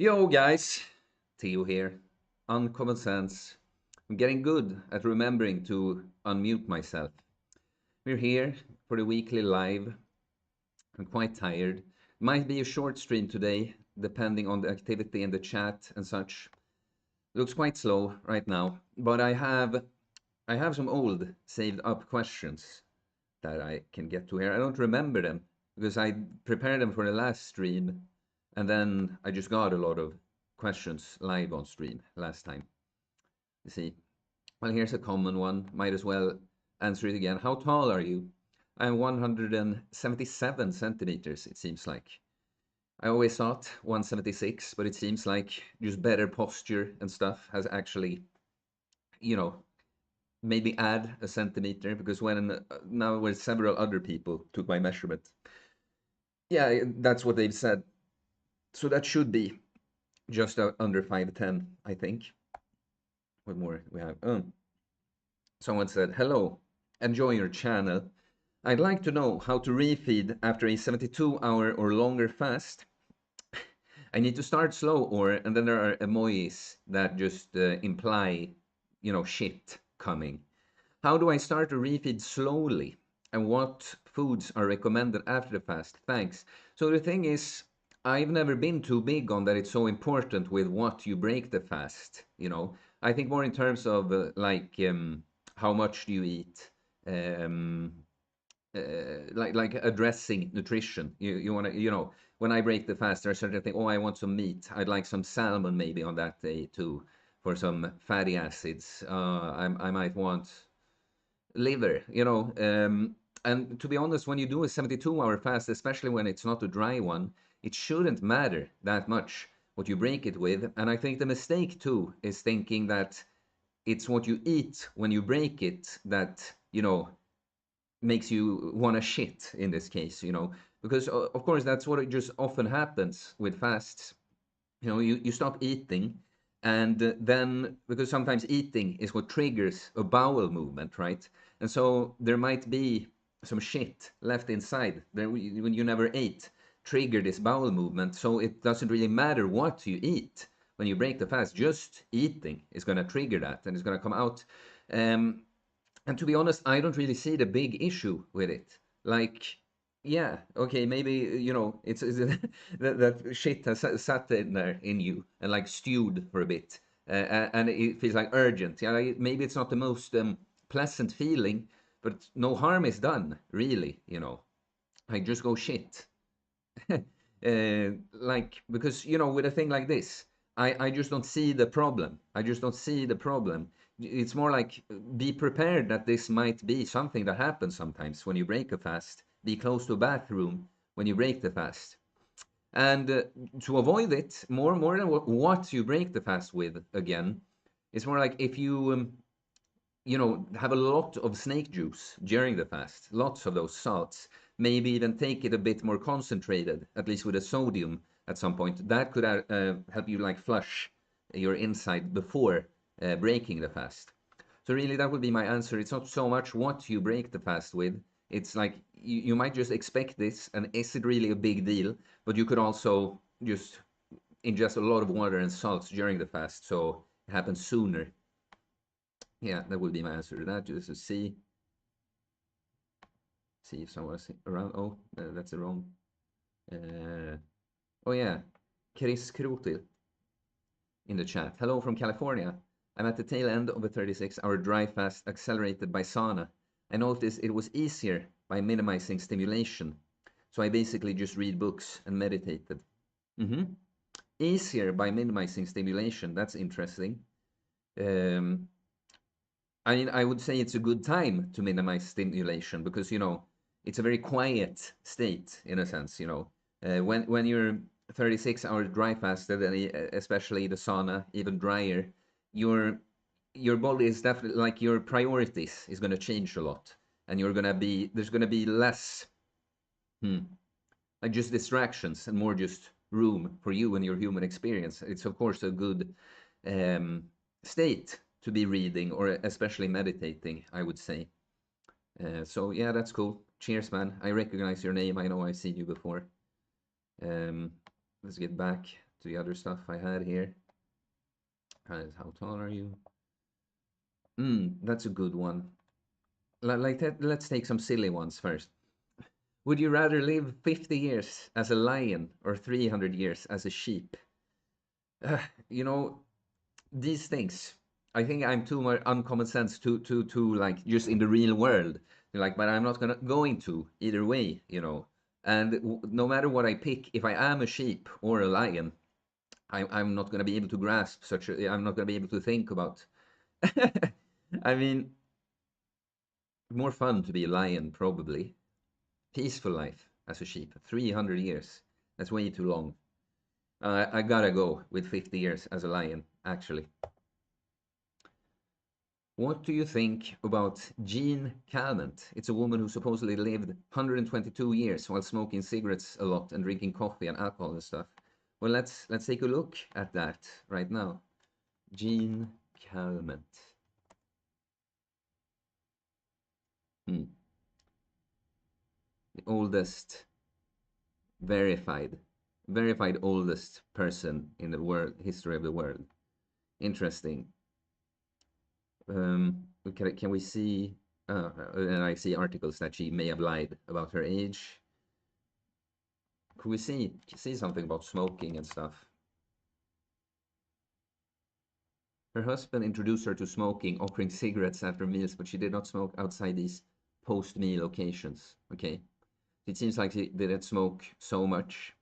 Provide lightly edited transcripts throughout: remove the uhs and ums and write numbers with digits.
Yo guys, Theo here. Uncommon sense. I'm getting good at remembering to unmute myself. We're here for the weekly live. I'm quite tired. Might be a short stream today, depending on the activity in the chat and such. Looks quite slow right now, but I have some old saved up questions that I can get to here. I don't remember them because I prepared them for the last stream, and then I just got a lot of questions live on stream last time. You see, well, here's a common one. Might as well answer it again. How tall are you? I'm 177 centimeters, it seems like. I always thought 176, but it seems like just better posture and stuff has actually, you know, maybe add a centimeter because when several other people took my measurement, yeah, that's what they've said. So that should be just under 5'10", I think. What more we have? Someone said, hello, enjoy your channel. I'd like to know how to refeed after a 72-hour or longer fast. I need to start slow, and then there are emojis that just imply, shit coming. How do I start a refeed slowly? And what foods are recommended after the fast? Thanks. So the thing is, I've never been too big on that it's so important with what you break the fast, I think more in terms of how much do you eat, um, like addressing nutrition. You want to, when I break the fast, there are certain things. Oh, I want some meat. I'd like some salmon maybe on that day too, for some fatty acids. I might want liver, and to be honest, when you do a 72-hour fast, especially when it's not a dry one, it shouldn't matter that much what you break it with. And I think the mistake too is thinking that it's what you eat when you break it that, makes you want to shit in this case, because of course that's what it just often happens with fasts. You stop eating, and then because sometimes eating is what triggers a bowel movement, right? And so there might be some shit left inside there when you never ate, trigger this bowel movement. So it doesn't really matter what you eat when you break the fast. Just eating is going to trigger that, and it's going to come out. um, and to be honest, I don't really see the big issue with it. Like, yeah, okay, maybe it's that shit has sat in there in you and like stewed for a bit, and it feels like urgent. Yeah, like, maybe it's not the most pleasant feeling, but no harm is done, really. Like just go shit. Like because with a thing like this, I just don't see the problem. I just don't see the problem. It's more like be prepared that this might be something that happens sometimes when you break a fast. Be close to a bathroom when you break the fast, and to avoid it more than what you break the fast with. Again, it's more like if you have a lot of snake juice during the fast, lots of those salts, maybe even take it a bit more concentrated, at least with the sodium at some point. That could help you like flush your inside before breaking the fast. So really, that would be my answer. It's not so much what you break the fast with. It's like you might just expect this, and is it really a big deal? But you could also just ingest a lot of water and salts during the fast, so it happens sooner. Yeah, that would be my answer to that. Just to see if someone's around. Oh, that's the wrong. Uh, oh yeah, Chris Krotil in the chat. Hello from California. I'm at the tail end of a 36-hour dry fast accelerated by sauna. I noticed it was easier by minimizing stimulation. So I basically just read books and meditated. Easier by minimizing stimulation. That's interesting. I mean, I would say it's a good time to minimize stimulation because, it's a very quiet state in a sense, when you're 36 hours dry fasted, and especially the sauna, even drier, your body is definitely like your priorities is going to change a lot, and there's going to be less, like just distractions and more just room for you and your human experience. It's of course a good state to be reading or especially meditating, I would say. So yeah, that's cool. Cheers, man. I recognize your name. I know I've seen you before. Let's get back to the other stuff I had here. How tall are you? That's a good one. Like that, let's take some silly ones first. Would you rather live 50 years as a lion or 300 years as a sheep? Uh, you know, these things, I think I'm too much uncommon sense to like just in the real world. Like, but I'm not going to either way, you know. And no matter what I pick, if I am a sheep or a lion, I'm not gonna be able to grasp such a. I'm not gonna be able to think about. I mean, more fun to be a lion, probably. Peaceful life as a sheep. 300 years. That's way too long. I gotta go with 50 years as a lion, actually. What do you think about Jean Calment? It's a woman who supposedly lived 122 years while smoking cigarettes a lot and drinking coffee and alcohol and stuff. Well, let's take a look at that right now. Jean Calment. The oldest verified, verified oldest person in the world history of the world. Interesting. Can we see? And I see articles that she may have lied about her age. Could we see something about smoking and stuff? Her husband introduced her to smoking, offering cigarettes after meals, but she did not smoke outside these post-meal occasions. Okay, it seems like she didn't smoke so much.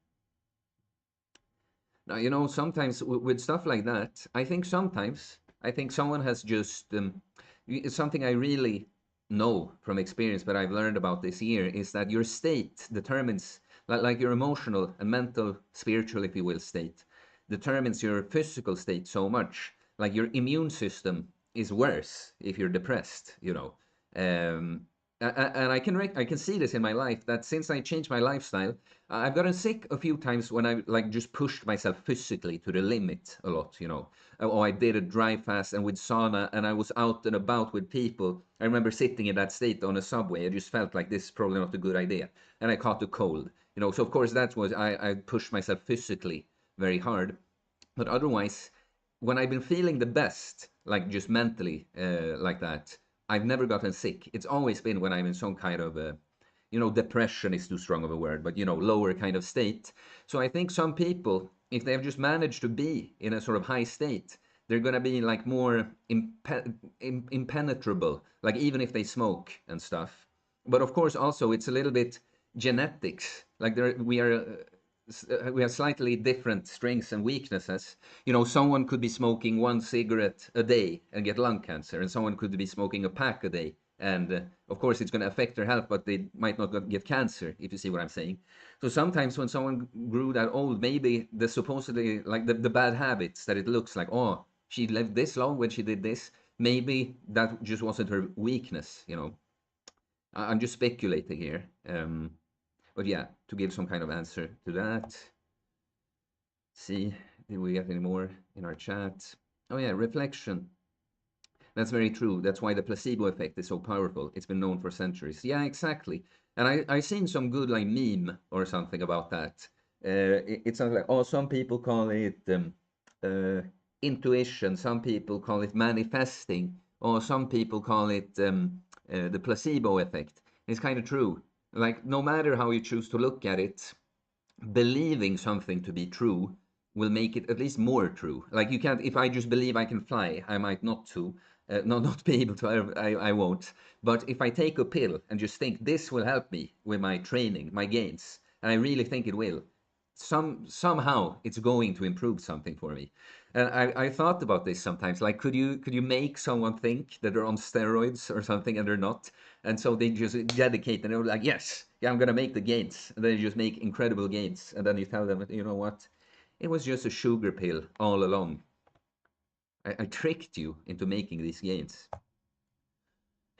Now, you know, sometimes with stuff like that, I think someone has just something I really know from experience, but I've learned about this year is that your state determines, like your emotional and mental, spiritual, if you will, state determines your physical state so much. Like your immune system is worse if you're depressed, you know. Um, and I can see this in my life that since I changed my lifestyle, I've gotten sick a few times when I like just pushed myself physically to the limit a lot, you know. Or I did a dry fast and with sauna and I was out and about with people. I remember sitting in that state on a subway. I just felt like this is probably not a good idea. And I caught a cold, you know. So of course that was I pushed myself physically very hard. But otherwise, when I've been feeling the best, like just mentally, like that, I've never gotten sick. It's always been when I'm in some kind of a, you know, depression is too strong of a word, but you know, lower kind of state. So I think some people, if they've just managed to be in a sort of high state, they're gonna be like more impenetrable, like even if they smoke and stuff. But of course, also it's a little bit genetics. Like we have slightly different strengths and weaknesses. You know, someone could be smoking one cigarette a day and get lung cancer, and someone could be smoking a pack a day. And of course, it's going to affect their health, but they might not get cancer, if you see what I'm saying. So sometimes when someone grew that old, maybe the supposedly, like the bad habits that it looks like, oh, she lived this long when she did this, maybe that just wasn't her weakness, you know. I'm just speculating here. But yeah, to give some kind of answer to that. See, did we get any more in our chat? Oh yeah, reflection. That's very true. That's why the placebo effect is so powerful. It's been known for centuries. Yeah, exactly. And I seen some good like meme or something about that. It's something like, oh, some people call it uh, intuition. Some people call it manifesting. Or some people call it the placebo effect. It's kind of true. Like no matter how you choose to look at it, believing something to be true will make it at least more true. Like you can't, if I just believe I can fly, I might not be able to. I won't. But if I take a pill and just think this will help me with my training, my gains, and I really think it will, somehow it's going to improve something for me. And I thought about this sometimes. Like, could you make someone think that they're on steroids or something and they're not? And so they just dedicate and they're like, yes, yeah, I'm gonna make the gains. And then you just make incredible gains. And then you tell them, you know what? It was just a sugar pill all along. I tricked you into making these gains.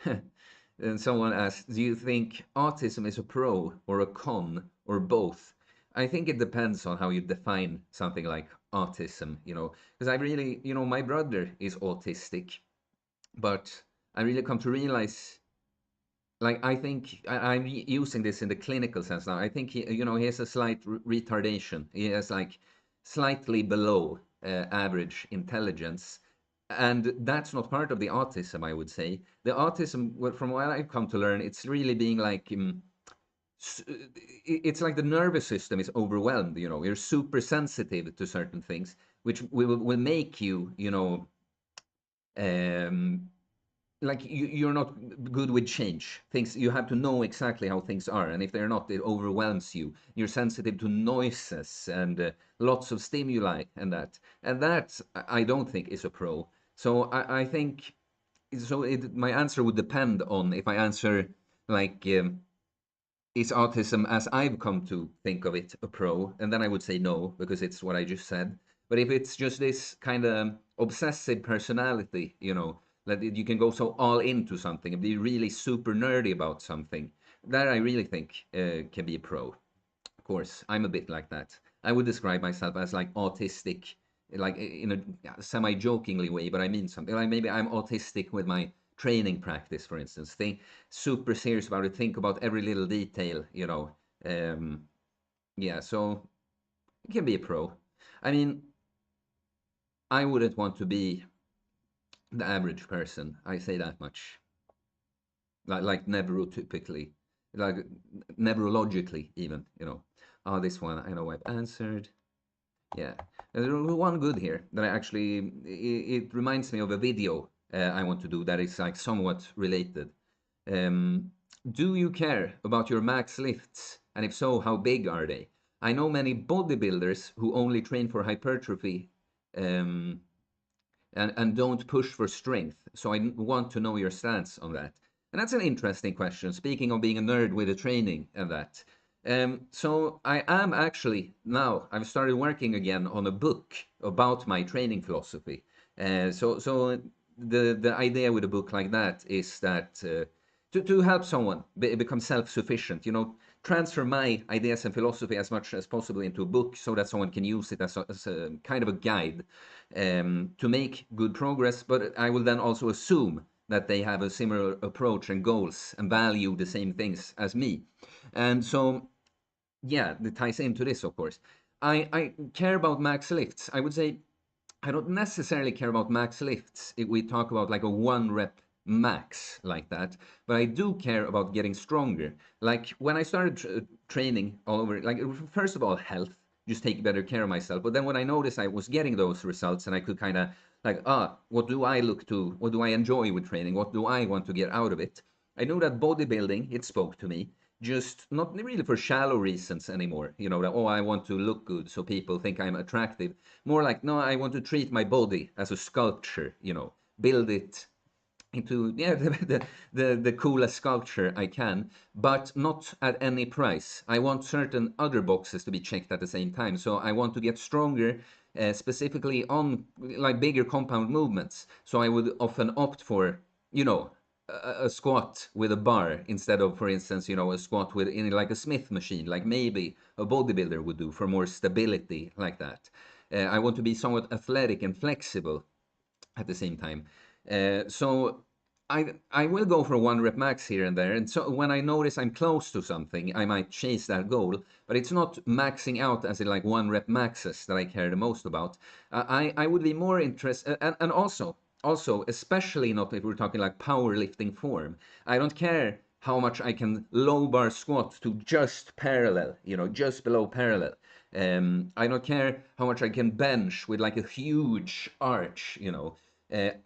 And someone asks, do you think autism is a pro or a con or both? I think it depends on how you define something like autism, you know, because I really, you know, my brother is autistic, but I really come to realize, like, I think I'm using this in the clinical sense now. I think he, you know, he has a slight retardation. He has like slightly below average intelligence. And that's not part of the autism, I would say. The autism, well, from what I've come to learn, it's really being like, it's like the nervous system is overwhelmed. You're super sensitive to certain things, which will make you, um, like you're not good with change. Things, you have to know exactly how things are, and if they're not, it overwhelms you. You're sensitive to noises and lots of stimuli, and that I don't think is a pro. So I think, my answer would depend on if I answer like, is autism, as I've come to think of it, a pro? And then I would say no, because it's what I just said. But if it's just this kind of obsessive personality, that you can go so all into something and be really super nerdy about something, that I really think can be a pro. Of course, I'm a bit like that. I would describe myself as like autistic, like in a semi-jokingly way, but I mean something. Like maybe I'm autistic with my training practice, for instance. Think super serious about it. Think about every little detail. Um, yeah, so it can be a pro. I mean, I wouldn't want to be the average person. I say that much. Like neurotypically, like neurologically even. Oh, this one I know I've answered. Yeah, there's one good here that I actually, it reminds me of a video I want to do that is like somewhat related. Um, do you care about your max lifts? And if so, how big are they? I know many bodybuilders who only train for hypertrophy, um, and don't push for strength. So I want to know your stance on that. And that's an interesting question. Speaking of being a nerd with the training and that. So I am actually now, I've started working again on a book about my training philosophy. So the idea with a book like that is that to help someone become self-sufficient, transfer my ideas and philosophy as much as possible into a book so that someone can use it as a kind of a guide to make good progress. But I will then also assume that they have a similar approach and goals and value the same things as me. And so, yeah, it ties into this, of course. I care about max lifts. I would say I don't necessarily care about max lifts if we talk about like a one rep max like that, but I do care about getting stronger. Like when I started training all over, like first of all, health, just take better care of myself. But then when I noticed I was getting those results and I could kind of like, what do I look to? What do I enjoy with training? What do I want to get out of it? I knew that bodybuilding, it spoke to me, just not really for shallow reasons anymore. That, oh, I want to look good so people think I'm attractive. More like, no, I want to treat my body as a sculpture, build it into, yeah, the coolest sculpture I can, but not at any price. I want certain other boxes to be checked at the same time. So I want to get stronger, specifically on like bigger compound movements. So I would often opt for, you know, a squat with a bar instead of, for instance, a squat with in like a Smith machine, like maybe a bodybuilder would do for more stability like that. I want to be somewhat athletic and flexible at the same time. So I will go for one rep max here and there. And so when I notice I'm close to something, I might chase that goal. But it's not maxing out as in like one rep maxes that I care the most about. I would be more interested, and also especially not if we're talking like powerlifting form. I don't care how much I can low bar squat to just parallel, just below parallel. I don't care how much I can bench with like a huge arch.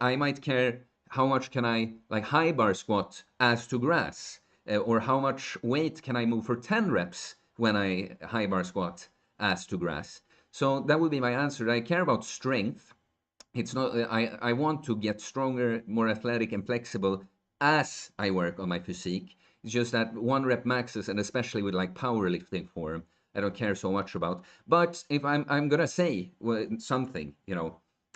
I might care how much can I like high bar squat as to grass, or how much weight can I move for 10 reps when I high bar squat as to grass. So that would be my answer. I care about strength. It's not, I want to get stronger, more athletic and flexible as I work on my physique. It's just that one rep maxes, and especially with like powerlifting form, I don't care so much about. But if I'm gonna say something,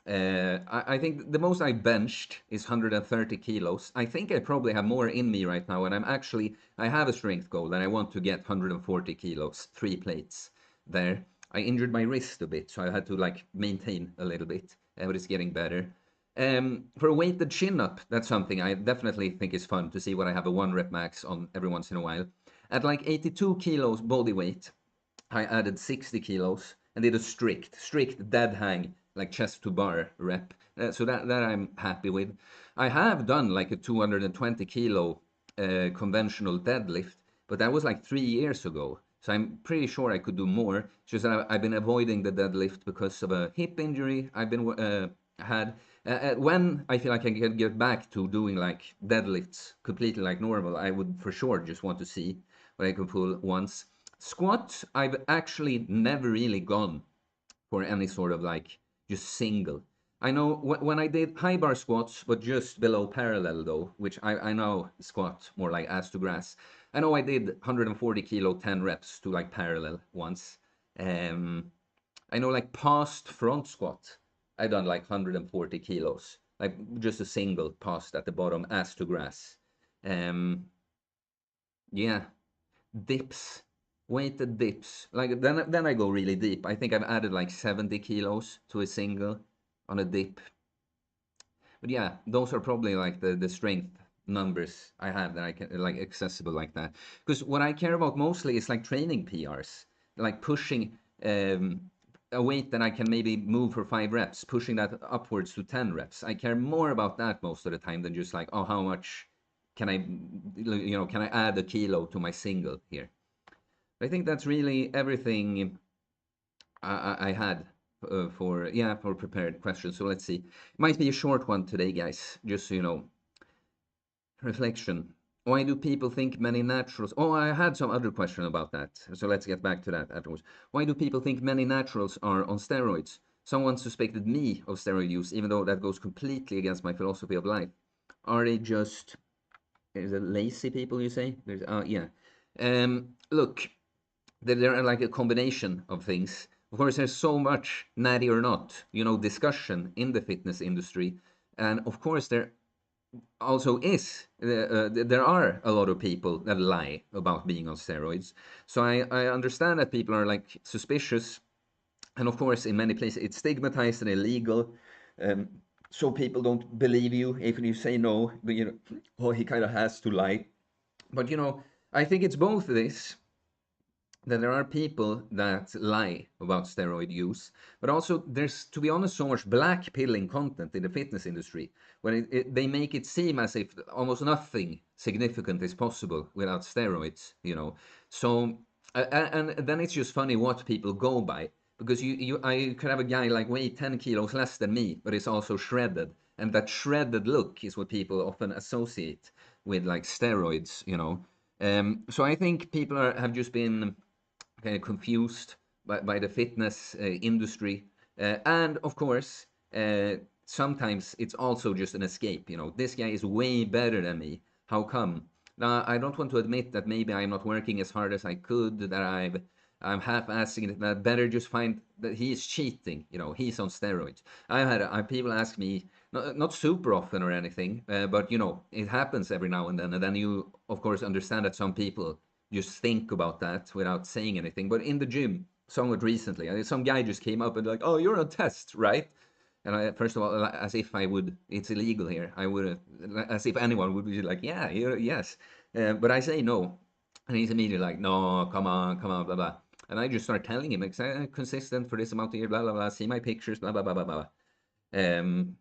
I think the most I benched is 130 kilos. I think I probably have more in me right now, and I have a strength goal, and I want to get 140 kilos, 3 plates there. I injured my wrist a bit, so I had to like maintain a little bit, but it's getting better. For a weighted chin up, that's something I definitely think is fun to see what I have a one rep max on every once in a while. At like 82 kilos body weight, I added 60 kilos, and did a strict dead hang, like chest to bar rep. So that I'm happy with. I have done like a 220 kilo conventional deadlift, but that was like 3 years ago. So I'm pretty sure I could do more. It's just that I've been avoiding the deadlift because of a hip injury I've been had. When I feel like I can get back to doing like deadlifts completely like normal, I would for sure just want to see what I can pull once. Squat, I've actually never really gone for any sort of like just single. I know when I did high bar squats, but just below parallel though, which I now squat more like ass to grass. I know I did 140 kilo 10 reps to like parallel once. Um, I know like past front squat, I done like 140 kilos, like just a single past at the bottom ass to grass. Um, yeah, dips, weighted dips. Like then I go really deep. I think I've added like 70 kilos to a single on a dip. But yeah, those are probably like the strength numbers I have that I can like accessible like that. Because what I care about mostly is like training PRs, like pushing a weight that I can maybe move for 5 reps, pushing that upwards to 10 reps. I care more about that most of the time than just like, oh, how much can I, can I add a kilo to my single here? I think that's really everything I had for prepared questions. So let's see. It might be a short one today, guys. Just so you know. Reflection. Why do people think many naturals? Oh, I had some other question about that. So let's get back to that afterwards. Why do people think many naturals are on steroids? Someone suspected me of steroid use, even though that goes completely against my philosophy of life. Are they just is it lazy people? You say? There's yeah. Look, there are like a combination of things. Of course, there's so much natty or not, discussion in the fitness industry, and of course there also is there are a lot of people that lie about being on steroids. So I understand that people are like suspicious, and of course in many places it's stigmatized and illegal. Um, so people don't believe you if you say no, but oh, he kind of has to lie. But I think it's both this that there are people that lie about steroid use, but also there's, to be honest, so much black pilling content in the fitness industry when they make it seem as if almost nothing significant is possible without steroids. So, and then it's just funny what people go by because I could have a guy like weigh 10 kilos less than me, but is also shredded. And that shredded look is what people often associate with like steroids. So I think people have just been kind of confused by the fitness industry. And of course, sometimes it's also just an escape. This guy is way better than me. How come? Now, I don't want to admit that maybe I'm not working as hard as I could, that I'm half-assing it, that better just find that he's cheating, he's on steroids. I've had people ask me, not super often or anything, but it happens every now and then you, of course, understand that some people just think about that without saying anything. But in the gym, somewhat recently, some guy just came up and like, "Oh, you're on test, right?" And first of all, as if I would, it's illegal here. I would, as if anyone would be like, "Yeah, yes," but I say no, and he's immediately like, "No, come on, blah blah." And I just start telling him, consistent for this amount of years, blah blah blah. See my pictures, blah blah blah blah blah. Um,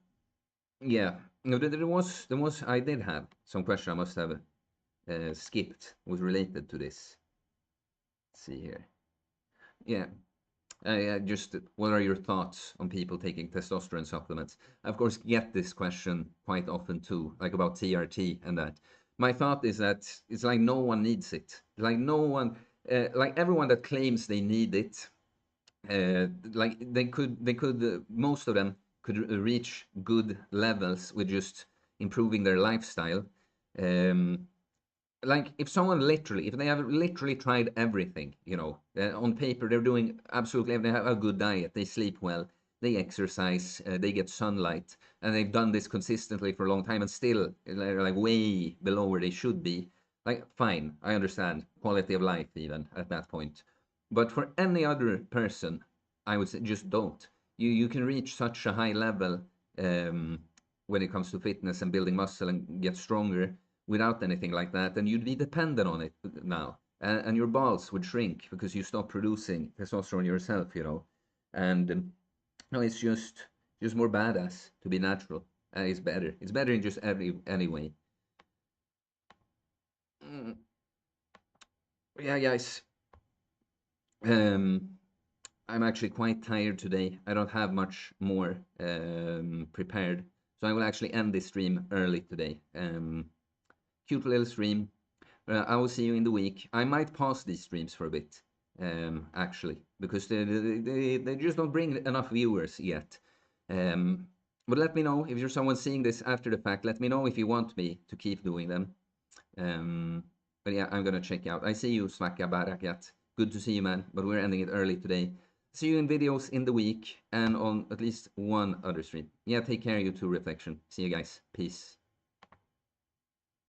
yeah, no, there was, I did have some question I must have skipped was related to this. Let's see here. Yeah. Just what are your thoughts on people taking testosterone supplements? I, of course, get this question quite often too, like about TRT and that. My thought is that it's like no one needs it. Like no one, like everyone that claims they need it, like they could, most of them could reach good levels with just improving their lifestyle. Um, like if someone literally, if they have literally tried everything, on paper they're doing absolutely everything, they have a good diet, they sleep well, they exercise, they get sunlight, and they've done this consistently for a long time, and still they're like way below where they should be. Like, fine, I understand quality of life even at that point, but for any other person, I would say just don't. You can reach such a high level um, when it comes to fitness and building muscle and get stronger without anything like that, then you'd be dependent on it now. And your balls would shrink because you stop producing testosterone yourself. And no, it's just more badass to be natural. It's better. It's better in just anyway. Mm, yeah, guys. Um, I'm actually quite tired today. I don't have much more prepared, so I will actually end this stream early today. Cute little stream. I will see you in the week. I might pause these streams for a bit, actually, because they just don't bring enough viewers yet. Um, but let me know if you're someone seeing this after the fact. Let me know if you want me to keep doing them. But yeah, I'm gonna check out. I see you, Smacka Barakat. Good to see you, man. But we're ending it early today. See you in videos in the week and on at least one other stream. Yeah, take care, you too, Reflection. See you guys. Peace.